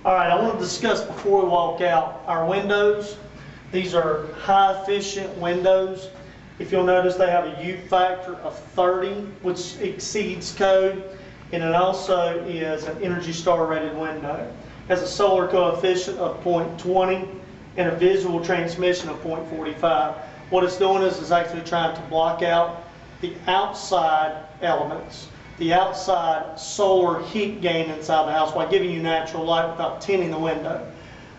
All right, I want to discuss before we walk out our windows. These are high efficient windows. If you'll notice, they have a U factor of 30, which exceeds code, and it also is an Energy Star rated window. It has a solar coefficient of 0.20 and a visual transmission of 0.45. What it's doing is actually trying to block out the outside elements, the outside solar heat gain inside the house by giving you natural light without tinting the window.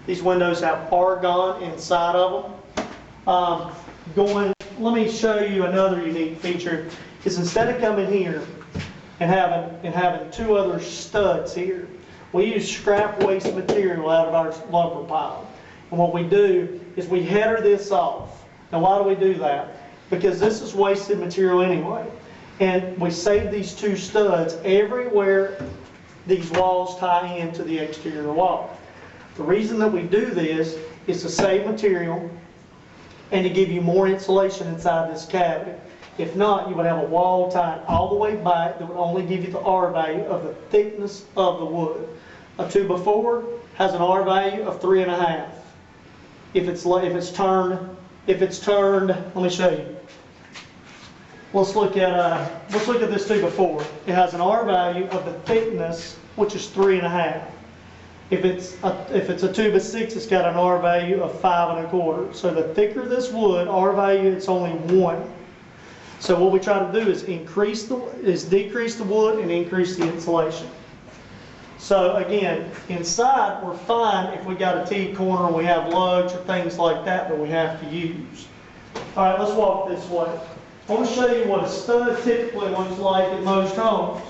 These windows have argon inside of them. Let me show you another unique feature. Is instead of coming here and having two other studs here, we use scrap waste material out of our lumber pile. And what we do is we header this off. Now why do we do that? Because this is wasted material anyway. And we save these two studs everywhere these walls tie into the exterior wall. The reason that we do this is to save material and to give you more insulation inside this cabinet. If not, you would have a wall tied all the way back that would only give you the R value of the thickness of the wood. A 2x4 has an R value of 3.5. If it's turned, let me show you. Let's look at this 2x4. It has an R value of the thickness, which is 3.5. If it's a 2x6, it's got an R value of 5.25. So the thicker this wood, R value, it's only 1. So what we try to do is decrease the wood and increase the insulation. So again, inside we're fine if we got a T-corner, we have lugs or things like that we have to use. All right, let's walk this way. I want to show you what a stud typically looks like at most homes.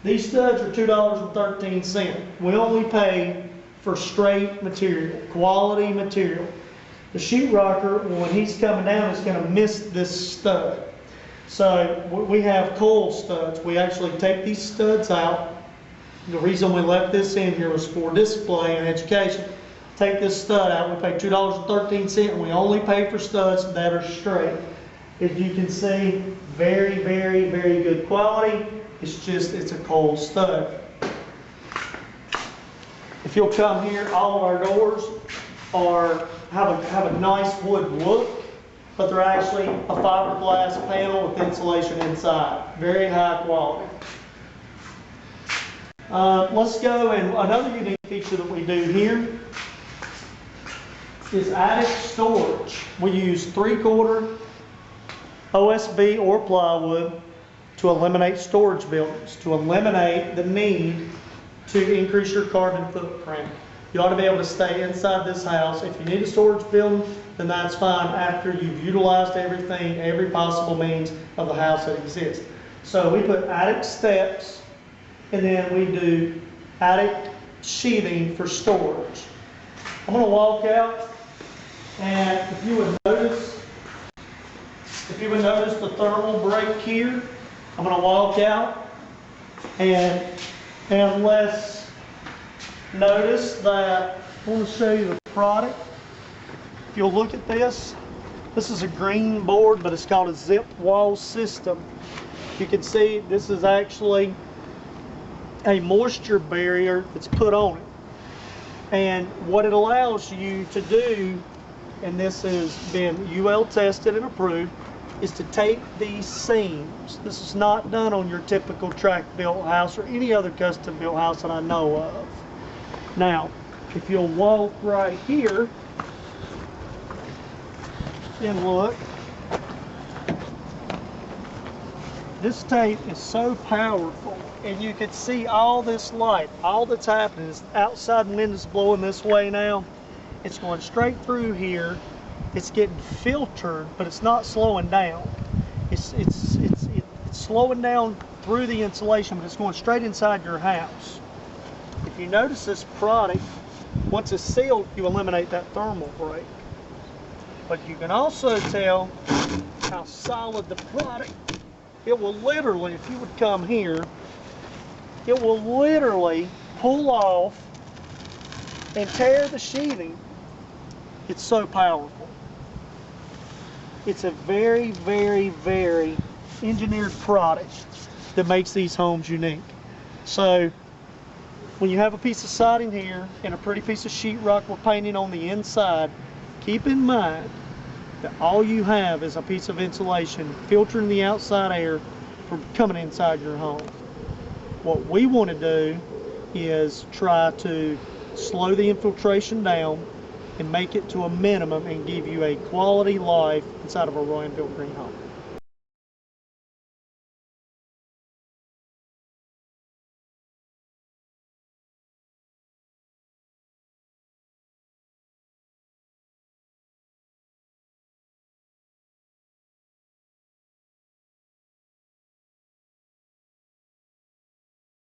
These studs are $2.13. We only pay for straight material, quality material. The sheetrocker, when he's coming down, is going to miss this stud. So we have coil studs. We actually take these studs out. The reason we left this in here was for display and education. Take this stud out, we pay $2.13, and we only pay for studs that are straight. As you can see, very, very, very good quality. It's a coil stud. If you'll come here, all of our doors have a nice wood look, but they're actually a fiberglass panel with insulation inside. Very high quality. Let's go, and another unique feature that we do here is attic storage. We use 3/4 OSB or plywood to eliminate storage buildings, to eliminate the need to increase your carbon footprint. You ought to be able to stay inside this house. If you need a storage building, then that's fine after you've utilized everything, every possible means of the house that exists. So we put attic steps, and then we do attic sheathing for storage. I'm going to walk out, and if you would notice the thermal break here, I'm going to walk out, and let's notice that I want to show you the product. If you'll look at this is a green board, but it's called a zip wall system. You can see this is actually a moisture barrier that's put on it. And what it allows you to do, and this has been UL tested and approved, is to take these seams. This is not done on your typical track built house or any other custom built house that I know of. Now, if you'll walk right here and look, this tape is so powerful, and you can see all this light, all that's happening is outside wind is blowing this way now. It's going straight through here. It's getting filtered, but it's not slowing down. It's slowing down through the insulation, but it's going straight inside your house. If you notice this product, once it's sealed, you eliminate that thermal break. But you can also tell how solid the product. It will literally, if you would come here, it will literally pull off and tear the sheathing. It's so powerful. It's a very, very, very engineered product that makes these homes unique. So when you have a piece of siding here and a pretty piece of sheetrock we're painting on the inside, keep in mind that all you have is a piece of insulation filtering the outside air from coming inside your home. What we want to do is try to slow the infiltration down and make it to a minimum and give you a quality life inside of a Rowan Built Green home.